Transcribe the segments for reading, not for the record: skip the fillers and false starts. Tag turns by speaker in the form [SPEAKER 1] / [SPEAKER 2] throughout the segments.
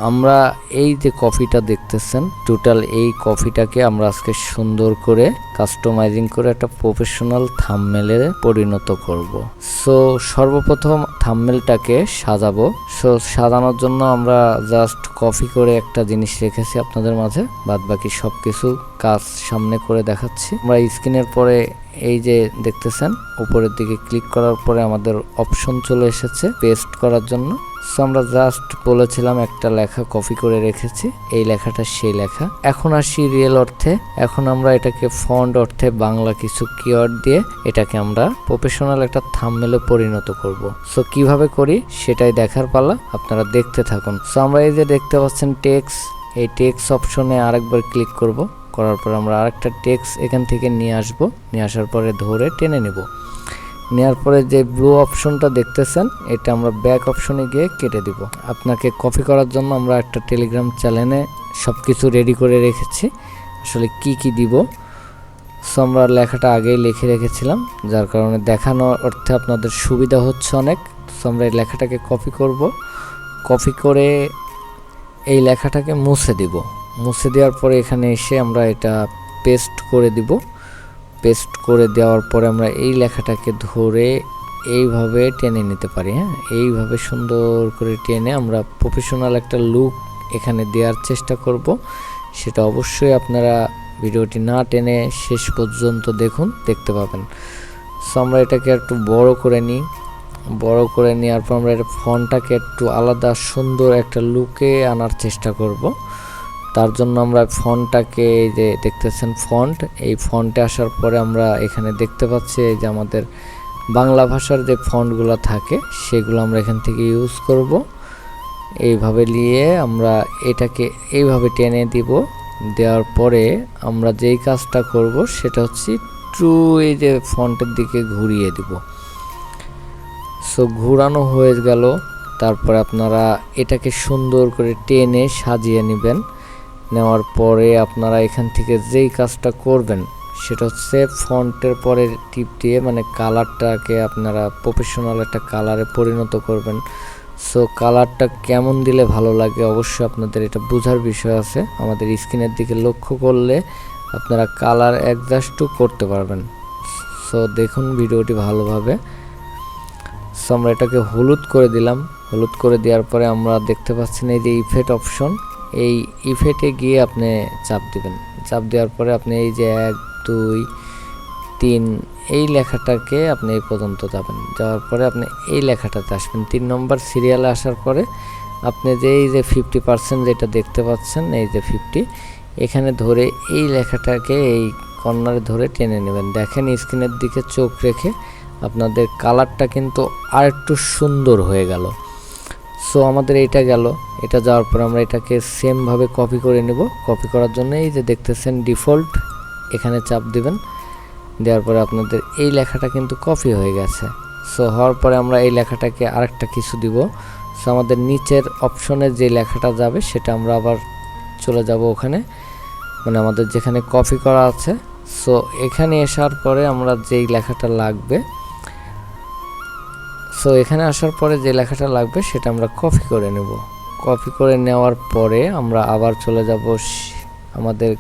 [SPEAKER 1] আমরা এই যে কপিটা দেখতেছেন, টোটাল এই কপিটাকে আমরা আজকে সুন্দর করে কাস্টমাইজিং করে একটা প্রফেশনাল থাম্বনেলে পরিণত করব। সো সর্বপ্রথম থাম্বনেলটাকে সাজাবো। সো সাজানোর জন্য আমরা জাস্ট কপি করে একটা জিনিস রেখেছি আপনাদের মাঝে, বাদ বাকি সবকিছু কাজ সামনে করে দেখাচ্ছি। আমরা স্ক্রিনের পরে এই যে দেখতেছেন উপরের দিকে ক্লিক করার পরে আমাদের অপশন চলে এসেছে পেস্ট করার জন্য। সো আমরা জাস্ট বলেছিলাম একটা লেখা কপি করে রেখেছি, এই লেখাটা সেই লেখা। এখন আসি রিয়েল অর্থে, এখন আমরা এটাকে ফন্ট অর্থে বাংলা কিছু কিওয়ার্ড দিয়ে এটাকে আমরা প্রফেশনাল একটা থাম্বনেলে পরিণত করব। সো কিভাবে করি সেটাই দেখার পালা, আপনারা দেখতে থাকুন। সো আমরা এই যে দেখতে পাচ্ছেন টেক্সট, এই টেক্সট অপশনে আরেকবার ক্লিক করব, করার পর আমরা আরেকটা টেক্সট এখান থেকে নিয়ে আসব, নিয়ে আসার পরে ধরে টেনে নেব। নেওয়ার পরে যে ব্লু অপশনটা দেখতেছেন এটা আমরা ব্যাক অপশনে গিয়ে কেটে দিব। আপনাকে কপি করার জন্য আমরা একটা টেলিগ্রাম চ্যানেলে সব কিছু রেডি করে রেখেছি, আসলে কি কি দিব। সো আমরা লেখাটা আগেই লিখে রেখেছিলাম, যার কারণে দেখানোর অর্থে আপনাদের সুবিধা হচ্ছে অনেক। সো আমরা এই লেখাটাকে কপি করব, কপি করে এই লেখাটাকে মুছে দিব। মুছে দেওয়ার পরে এখানে এসে আমরা এটা পেস্ট করে দিব। পেস্ট করে দেওয়ার পরে আমরা এই লেখাটাকে ধরে এইভাবে টেনে নিতে পারি। হ্যাঁ, এইভাবে সুন্দর করে টেনে আমরা প্রফেশনাল একটা লুক এখানে দেওয়ার চেষ্টা করব। সেটা অবশ্যই আপনারা ভিডিওটি না টেনে শেষ পর্যন্ত দেখুন, দেখতে পাবেন। সো আমরা এটাকে একটু বড় করে নিই, বড় করে নেওয়ার পর আমরা এটা ফন্টটাকে একটু আলাদা সুন্দর একটা লুকে আনার চেষ্টা করব। তার জন্য আমরা ফন্টটাকে এই যে দেখতেছেন ফন্ট, এই ফন্টে আসার পরে আমরা এখানে দেখতে পাচ্ছি এই যে আমাদের বাংলা ভাষার যে ফন্টগুলো থাকে সেগুলো আমরা এখান থেকে ইউজ করব। এইভাবে নিয়ে আমরা এটাকে এইভাবে টেনে দিব। দেওয়ার পরে আমরা যেই কাজটা করব সেটা হচ্ছে ট্রু এই যে ফন্টের দিকে ঘুরিয়ে দিব। সো ঘোরানো হয়ে গেল, তারপরে আপনারা এটাকে সুন্দর করে টেনে সাজিয়ে নেবেন। নেওয়ার পরে আপনারা এখান থেকে যেই কাজটা করবেন সেটা হচ্ছে ফন্টের পরে টিপ দিয়ে মানে কালারটাকে আপনারা প্রফেশনাল একটা কালারে পরিণত করবেন। সো কালারটা কেমন দিলে ভালো লাগে অবশ্যই আপনাদের এটা বোঝার বিষয় আছে। আমাদের স্ক্রিনের দিকে লক্ষ্য করলে আপনারা কালার অ্যাডজাস্টও করতে পারবেন। সো দেখুন ভিডিওটি ভালোভাবে। সো আমরা এটাকে হলুদ করে দিলাম। হলুদ করে দেওয়ার পরে আমরা দেখতে পাচ্ছেন এই যে ইফেক্ট অপশন, এই ইফেক্টে গিয়ে আপনি চাপ দিবেন। চাপ দেওয়ার পরে আপনি এই যে 1 2 3 এই লেখাটাকে আপনি এই পর্যন্ত যাবেন, যাওয়ার পরে আপনি এই লেখাটাতে আসবেন। 3 নম্বর সিরিয়ালে আসার পরে আপনি যে এই যে 50% যেটা দেখতে পাচ্ছেন এই যে 50, এখানে ধরে এই লেখাটাকে এই কর্নারে ধরে টেনে নেবেন। দেখেন স্ক্রিনের দিকে চোখ রেখে আপনাদের কালারটা কিন্তু আর একটু সুন্দর হয়ে গেল। সো আমাদের এটা গেল, এটা যাওয়ার পর আমরা এটাকে সেমভাবে কপি করে নেব। কপি করার জন্য এই যে দেখতেছেন ডিফল্ট, এখানে চাপ দিবেন। দেওয়ার পরে আপনাদের এই লেখাটা কিন্তু কপি হয়ে গেছে। সো হওয়ার পরে আমরা এই লেখাটাকে আরেকটা কিছু দিব। সো আমাদের নিচের অপশনে যে লেখাটা যাবে সেটা আমরা আবার চলে যাব ওখানে, মানে আমাদের যেখানে কপি করা আছে। সো এখানে আসার পরে আমরা যেই লেখাটা লাগবে, সো এখানে আসার পরে যে লেখাটা লাগবে সেটা আমরা কপি করে নেব। কপি করে নেওয়ার পরে আমরা আবার চলে যাব আমাদের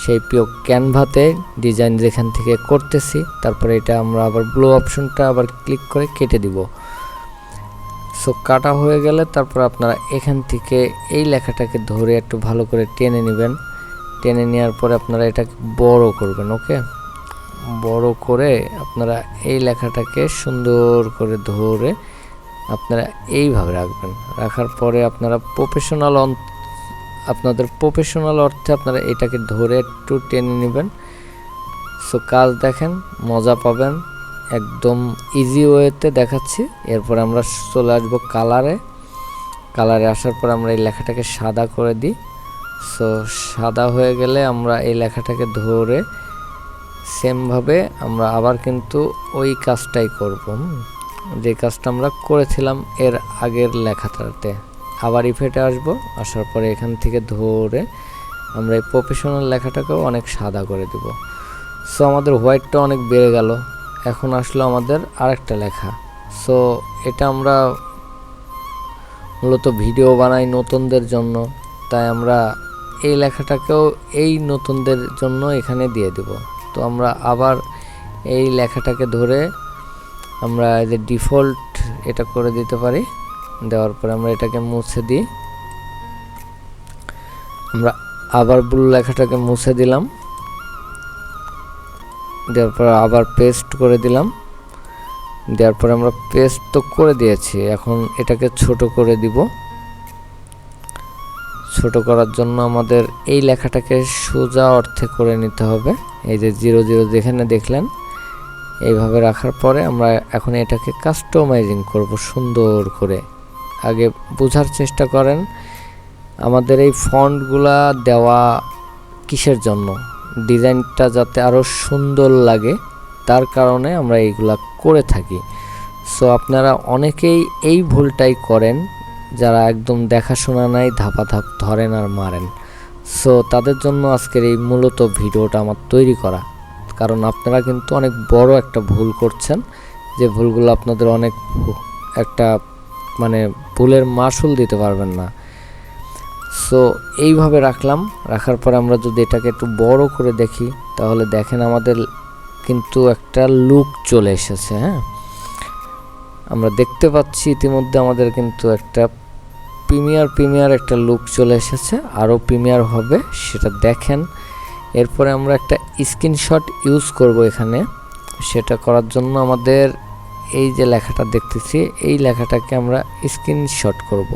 [SPEAKER 1] সেই প্রিয় ক্যানভাতে ডিজাইন যেখান থেকে করতেছি। তারপরে এটা আমরা আবার ব্লু অপশনটা আবার ক্লিক করে কেটে দিব। সো কাটা হয়ে গেলে তারপর আপনারা এখান থেকে এই লেখাটাকে ধরে একটু ভালো করে টেনে নেবেন। টেনে নেওয়ার পরে আপনারা এটাকে বড় করবেন। ওকে, বড় করে আপনারা এই লেখাটাকে সুন্দর করে ধরে আপনারা এইভাবে রাখবেন। রাখার পরে আপনারা আপনাদের প্রফেশনাল অর্থে আপনারা এটাকে ধরে একটু টেনে নেবেন। সো কাজ দেখেন, মজা পাবেন, একদম ইজি ওয়েতে দেখাচ্ছি। এরপর আমরা চলে আসবো কালারে। কালারে আসার পর আমরা এই লেখাটাকে সাদা করে দিই। সো সাদা হয়ে গেলে আমরা এই লেখাটাকে ধরে সেমভাবে আমরা আবার কিন্তু ওই কাজটাই করব, যে কাজটা আমরা করেছিলাম এর আগের লেখাটাতে। আবার ইফেক্টে আসবো, আসার পরে এখান থেকে ধরে আমরা এই প্রফেশনাল লেখাটাকেও অনেক সাদা করে দেব। সো আমাদের হোয়াইটটা অনেক বেড়ে গেল। এখন আসলো আমাদের আরেকটা লেখা। সো এটা আমরা মূলত ভিডিও বানাই নতুনদের জন্য, তাই আমরা এই লেখাটাকেও এই নতুনদের জন্য এখানে দিয়ে দেব। তো আমরা আবার এই লেখাটাকে ধরে আমরা এই যে ডিফল্ট এটা করে দিতে পারি। দেওয়ার পরে আমরা এটাকে মুছে দিই। আমরা আবার ব্লু লেখাটাকে মুছে দিলাম, দেওয়ার পর আবার পেস্ট করে দিলাম। দেওয়ার পরে আমরা পেস্ট তো করে দিয়েছি, এখন এটাকে ছোট করে দিব। ছোট করার জন্য আমাদের এই লেখাটাকে সোজা অর্থে করে নিতে হবে। এই যে 00 যেখানে দেখলেন এইভাবে রাখার পরে আমরা এখন এটাকে কাস্টমাইজিং করব সুন্দর করে। আগে বোঝার চেষ্টা করেন আমাদের এই ফন্টগুলা দেওয়া কিসের জন্য, ডিজাইনটা যাতে আরও সুন্দর লাগে তার কারণে আমরা এইগুলা করে থাকি। সো আপনারা অনেকেই এই ভুলটাই করেন, যারা একদম দেখাশোনা নাই ধাপা ধাপ ধরেন আর মারেন। সো তাদের জন্য আজকের এই মূলত ভিডিওটা আমার তৈরি করা, কারণ আপনারা কিন্তু অনেক বড় একটা ভুল করছেন, যে ভুলগুলো আপনাদের অনেক একটা মানে ভুলের মাসুল দিতে পারবেন না। সো এইভাবে রাখার পরে আমরা যদি এটাকে একটু বড় করে দেখি তাহলে দেখেন আমাদের কিন্তু একটা লুক চলে এসেছে। হ্যাঁ, আমরা দেখতে পাচ্ছি ইতিমধ্যে আমাদের কিন্তু একটা প্রিমিয়ার একটা লুক চলে এসেছে, আরও প্রিমিয়ার হবে সেটা দেখেন। এরপরে আমরা একটা স্ক্রিনশট ইউজ করব এখানে। সেটা করার জন্য আমাদের এই যে লেখাটা দেখতেছি এই লেখাটাকে আমরা স্ক্রিনশট করব।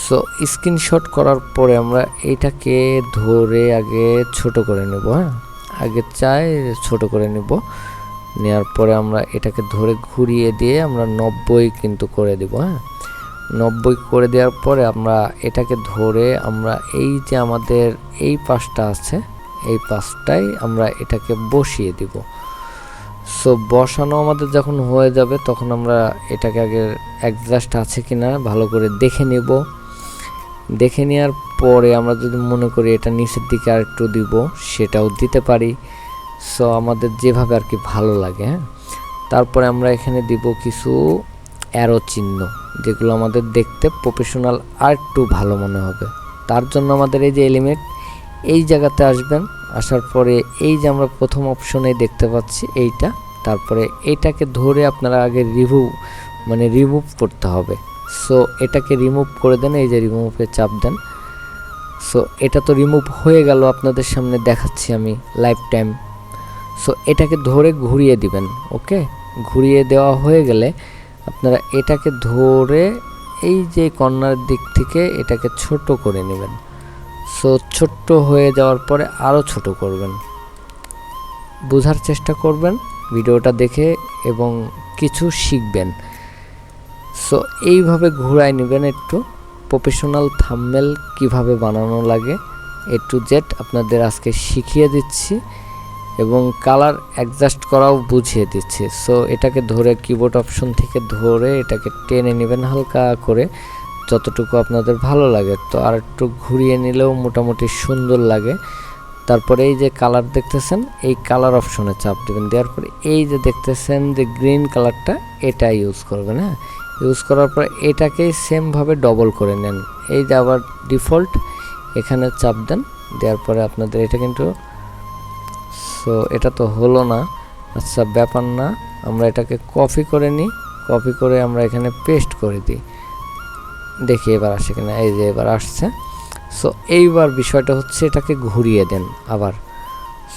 [SPEAKER 1] সো স্ক্রিনশট করার পরে আমরা এইটাকে ধরে আগে ছোট করে নেব। হ্যাঁ, আগে ছোট করে নেব। নেওয়ার পরে আমরা এটাকে ধরে ঘুরিয়ে দিয়ে আমরা 90 কিন্তু করে দেব। হ্যাঁ, 90 করে দেওয়ার পরে আমরা এটাকে ধরে আমরা এই যে আমাদের এই পাশটা আছে এই পাশটাই আমরা এটাকে বসিয়ে দিব। সো বসানো আমাদের যখন হয়ে যাবে তখন আমরা এটাকে আগে অ্যাডজাস্ট আছে কিনা ভালো করে দেখে নেব। দেখে নেওয়ার পরে আমরা যদি মনে করি এটা নিচের দিকে আর একটু দিব সেটাও দিতে পারি। সো আমাদের যেভাবে আর কি ভালো লাগে। হ্যাঁ, তারপরে আমরা এখানে দিব কিছু অ্যারো চিহ্ন, যেগুলো আমাদের দেখতে প্রফেশনাল আর একটু ভালো মনে হবে। তার জন্য আমাদের এই যে এলিমেন্ট এই জায়গাতে আসবেন, আসার পরে এই যে আমরা প্রথম অপশনে দেখতে পাচ্ছি এইটা, তারপরে এইটাকে ধরে আপনারা আগে রিমুভ করতে হবে। সো এটাকে রিমুভ করে দেন, এই যে রিমুভে চাপ দেন। সো এটা তো রিমুভ হয়ে গেল, আপনাদের সামনে দেখাচ্ছি আমি লাইফ টাইম। সো এটাকে ধরে ঘুরিয়ে দিবেন। ওকে, ঘুরিয়ে দেওয়া হয়ে গেলে আপনারা এটাকে ধরে এই যে কর্নার দিক থেকে এটাকে ছোট করে নেবেন। সো ছোট্ট হয়ে যাওয়ার পরে আরও ছোট করবেন। বোঝার চেষ্টা করবেন ভিডিওটা দেখে এবং কিছু শিখবেন। সো এইভাবে ঘুরাই নেবেন। একটু প্রফেশনাল থাম্বনেল কিভাবে বানানো লাগে A to Z আপনাদের আজকে শিখিয়ে দিচ্ছি এবং কালার অ্যাডজাস্ট করাও বুঝিয়ে দিচ্ছি। সো এটাকে ধরে কিবোর্ড অপশন থেকে ধরে এটাকে টেনে নেবেন হালকা করে, যতটুকু আপনাদের ভালো লাগে। তো আর একটু ঘুরিয়ে নিলেও মোটামুটি সুন্দর লাগে। তারপরে এই যে কালার দেখতেছেন এই কালার অপশনে চাপ দেবেন। দেওয়ার পরে এই যে দেখতেছেন যে গ্রিন কালারটা এটা ইউজ করবেন। হ্যাঁ, ইউজ করার পর এটাকেই সেমভাবে ডবল করে নেন। এই যে আবার ডিফল্ট এখানে চাপ দেন। দেওয়ার পরে আপনাদের এটা কিন্তু সো এটা তো হলো না, আচ্ছা ব্যাপার না, আমরা এটাকে কপি করে নিই। কপি করে আমরা এখানে পেস্ট করে দিই, দেখি এবার আসে কিনা। এই যে এবার আসছে। সো এইবার বিষয়টা হচ্ছে এটাকে ঘুরিয়ে দেন আবার।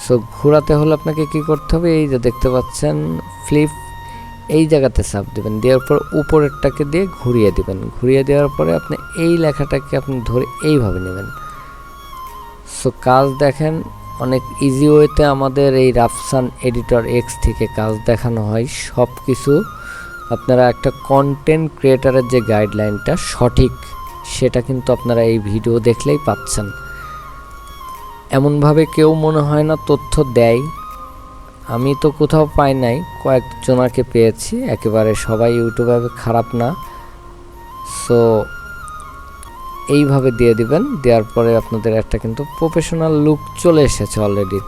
[SPEAKER 1] সো ঘোরাতে হলে আপনাকে কি করতে হবে, এই যে দেখতে পাচ্ছেন ফ্লিপ, এই জায়গাতে চাপ দেবেন। দেওয়ার পর উপরেরটাকে দিয়ে ঘুরিয়ে দেবেন। ঘুরিয়ে দেওয়ার পরে আপনি এই লেখাটাকে আপনি ধরে এইভাবে নেবেন। সো কাজ দেখেন অনেক ইজি ওয়েতে আমাদের এই রাফসান এডিটর এক্স থেকে কাজ দেখানো হয়। সব কিছু আপনারা একটা কন্টেন্ট ক্রিয়েটারের যে গাইডলাইনটা সঠিক সেটা কিন্তু আপনারা এই ভিডিও দেখলেই পাচ্ছেন। এমনভাবে কেউ মনে হয় না তথ্য দেয়, আমি তো কোথাও পাই নাই, কয়েকজনাকে পেয়েছি, একেবারে সবাই ইউটিউবে খারাপ না। সো এইভাবে দিয়ে দিবেন। দেওয়ার পরে আপনাদের একটা কিন্তু প্রফেশনাল লুক চলে এসেছে অলরেডি।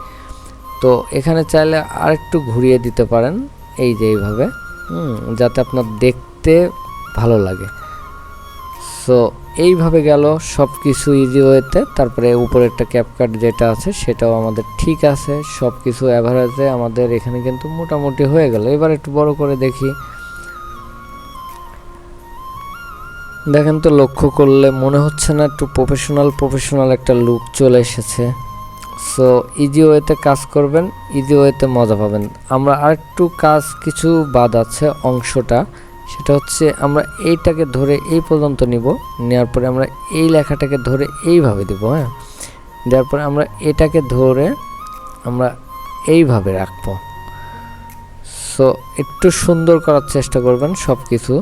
[SPEAKER 1] তো এখানে চাইলে আরেকটু ঘুরিয়ে দিতে পারেন, এই যে এইভাবে, যাতে আপনার দেখতে ভালো লাগে। সো এইভাবে গেল সব কিছু ইজি ওয়েতে। তারপরে উপরে একটা ক্যাপকাট যেটা আছে সেটাও আমাদের ঠিক আছে, সব কিছু অ্যাভারেজে আমাদের এখানে কিন্তু মোটামুটি হয়ে গেল। এবার একটু বড় করে দেখি, দেখেন তো লক্ষ্য করলে মনে হচ্ছে না একটু প্রফেশনাল একটা লুক চলে এসেছে। সো ইজি ওয়েতে কাজ করবেন, ইজি ওয়েতে মজা পাবেন। আমরা আরেকটু কাজ কিছু বাদ আছে অংশটা, সেটা হচ্ছে আমরা এইটাকে ধরে এই পর্যন্ত নিব, নেওয়ার পরে আমরা এই লেখাটাকে ধরে এইভাবে দেব। হ্যাঁ, দেওয়ার পরে আমরা এটাকে ধরে আমরা এইভাবে রাখবো। সো একটু সুন্দর করার চেষ্টা করবেন, সব কিছু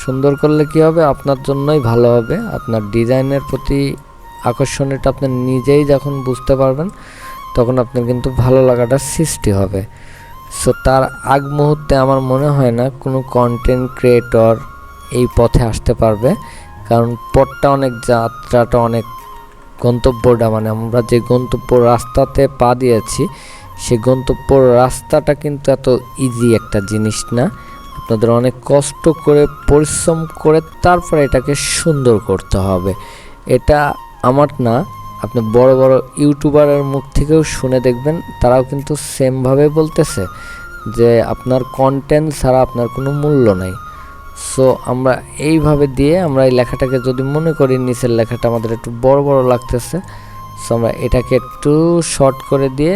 [SPEAKER 1] সুন্দর করলে কি হবে, আপনার জন্যই ভালো হবে। আপনার ডিজাইনের প্রতি আকর্ষণটা আপনি নিজেই যখন বুঝতে পারবেন তখন আপনার কিন্তু ভালো লাগাটা সৃষ্টি হবে। সো তার আগ মুহূর্তে আমার মনে হয় না কোনো কন্টেন্ট ক্রিয়েটর এই পথে আসতে পারবে, কারণ পথটা অনেক, যাত্রাটা অনেক, গন্তব্যটা মানে আমরা যে গন্তব্য রাস্তাতে পা দিয়েছি সেই গন্তব্য রাস্তাটা কিন্তু এত ইজি একটা জিনিস না। আপনাদের অনেক কষ্ট করে পরিশ্রম করে তারপরে এটাকে সুন্দর করতে হবে। এটা আমার না, আপনি বড় বড় ইউটিউবারের মুখ থেকেও শুনে দেখবেন, তারাও কিন্তু সেমভাবে বলতেছে যে আপনার কন্টেন্ট ছাড়া আপনার কোনো মূল্য নেই। সো আমরা এইভাবে দিয়ে আমরা এই লেখাটাকে যদি মনে করি নিচের লেখাটা আমাদের একটু বড় বড় লাগতেছে, সো আমরা এটাকে একটু শর্ট করে দিয়ে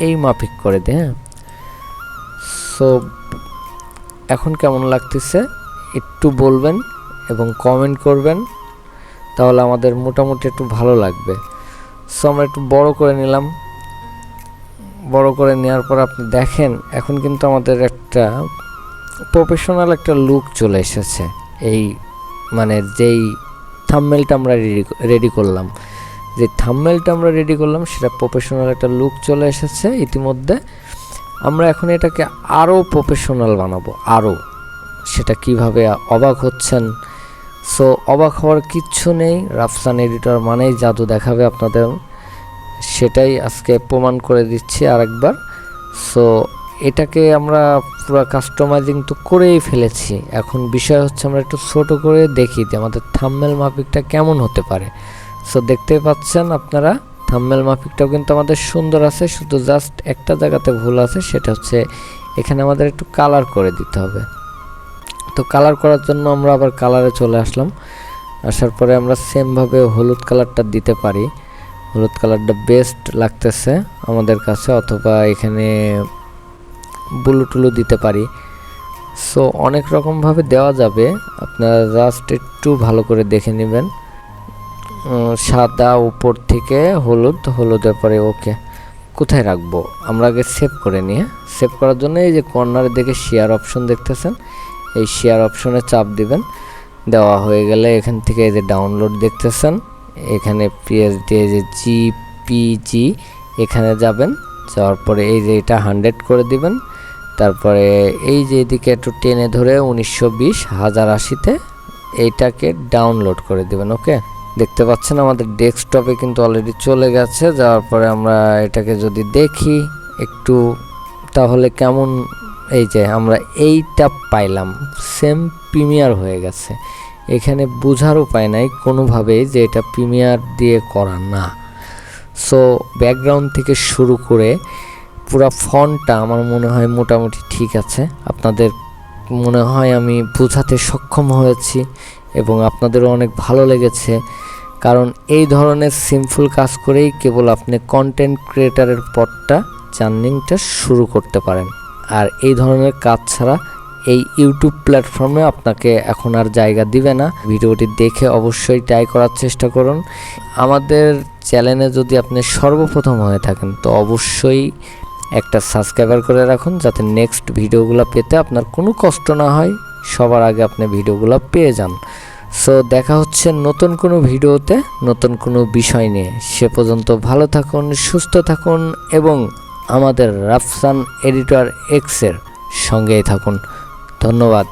[SPEAKER 1] এই মাফিক করে দিই। হ্যাঁ, সো এখন কেমন লাগতেছে একটু বলবেন এবং কমেন্ট করবেন, তাহলে আমাদের মোটামুটি একটু ভালো লাগবে। সো আমরা একটু বড় করে নিলাম, বড় করে নেওয়ার পর আপনি দেখেন এখন কিন্তু আমাদের একটা প্রফেশনাল একটা লুক চলে এসেছে। এই মানে যেই থাম্বনেলটা আমরা রেডি করলাম, যে থাম্বনেলটা আমরা রেডি করলাম সেটা প্রফেশনাল একটা লুক চলে এসেছে ইতিমধ্যে। আমরা এখন এটাকে আরও প্রফেশনাল বানাবো, আরও। সেটা কিভাবে অবাক হচ্ছেন। সো অবাক হওয়ার কিচ্ছু নেই, রাফসান এডিটর মানেই জাদু দেখাবে আপনাদের, সেটাই আজকে প্রমাণ করে দিচ্ছি আরেকবার। সো এটাকে আমরা পুরো কাস্টমাইজিং তো করেই ফেলেছি, এখন বিষয় হচ্ছে আমরা একটু ছোট করে দেখি যে আমাদের থাম্বনেল মাফিকটা কেমন হতে পারে। সো দেখতেই পাচ্ছেন আপনারা থাম্বনেল মাফিকটাও কিন্তু আমাদের সুন্দর আছে, শুধু জাস্ট একটা জায়গাতে ভুল আছে, সেটা হচ্ছে এখানে আমাদের একটু কালার করে দিতে হবে। তো কালার করার জন্য আমরা আবার কালারে চলে আসলাম, আসার পরে আমরা সেমভাবে হলুদ কালারটা দিতে পারি। হলুদ কালারটা বেস্ট লাগতেছে আমাদের কাছে, অথবা এখানে ব্লু টুলু দিতে পারি। সো অনেক রকমভাবে দেওয়া যাবে, আপনারা জাস্ট একটু ভালো করে দেখে নেবেন। সাদা উপর থেকে হলুদ, হলুদের পরে ওকে কোথায় রাখবো আমরা আগে সেভ করে নিয়ে, সেভ করার জন্য এই যে কর্নারের দিকে শেয়ার অপশন দেখতেছেন, এই শেয়ার অপশনে চাপ দিবেন। দেওয়া হয়ে গেলে এখান থেকে এই যে ডাউনলোড দেখতেছেন, এখানে পিএসডি এই যে জিপিজি এখানে যাবেন, যাওয়ার পরে এই যে এটা 100 করে দিবেন। তারপরে এই যে এদিকে একটু টেনে ধরে 1920 1080-তে এইটাকে ডাউনলোড করে দিবেন। ওকে, দেখতে পাচ্ছেন আমাদের ডেস্কটপে কিন্তু অলরেডি চলে গেছে। যাওয়ার পরে আমরা এটাকে যদি দেখি একটু, তাহলে কেমন, এই যে আমরা এইটা পাইলাম, সেম প্রিমিয়ার হয়ে গেছে। এখানে বোঝার উপায় নাই কোনোভাবেই যে এটা প্রিমিয়ার দিয়ে করা না। সো ব্যাকগ্রাউন্ড থেকে শুরু করে পুরো ফন্টটা আমার মনে হয় মোটামুটি ঠিক আছে। আপনাদের মনে হয় আমি বোঝাতে সক্ষম হয়েছি এবং আপনাদেরও অনেক ভালো লেগেছে, কারণ এই ধরনের সিম্পল কাজ করেই কেবল আপনি কন্টেন্ট ক্রিয়েটারের পথটা, জার্নিংটা শুরু করতে পারেন। আর এই ধরনের কাজ ছাড়া এই ইউটিউব প্ল্যাটফর্মে আপনাকে এখন আর জায়গা দিবে না। ভিডিওটি দেখে অবশ্যই ট্রাই করার চেষ্টা করুন। আমাদের চ্যানেলে যদি আপনি সর্বপ্রথম হয়ে থাকেন তো অবশ্যই একটা সাবস্ক্রাইবার করে রাখুন, যাতে নেক্সট ভিডিওগুলো পেতে আপনার কোনো কষ্ট না হয়, সবার আগে আপনি ভিডিওগুলো পেয়ে যান। সো দেখা হচ্ছে নতুন কোনো ভিডিওতে, নতুন কোনো বিষয় নিয়ে। সে পর্যন্ত ভালো থাকুন, সুস্থ থাকুন এবং আমাদের রাফসান এডিটর এক্সের সঙ্গেই থাকুন। ধন্যবাদ।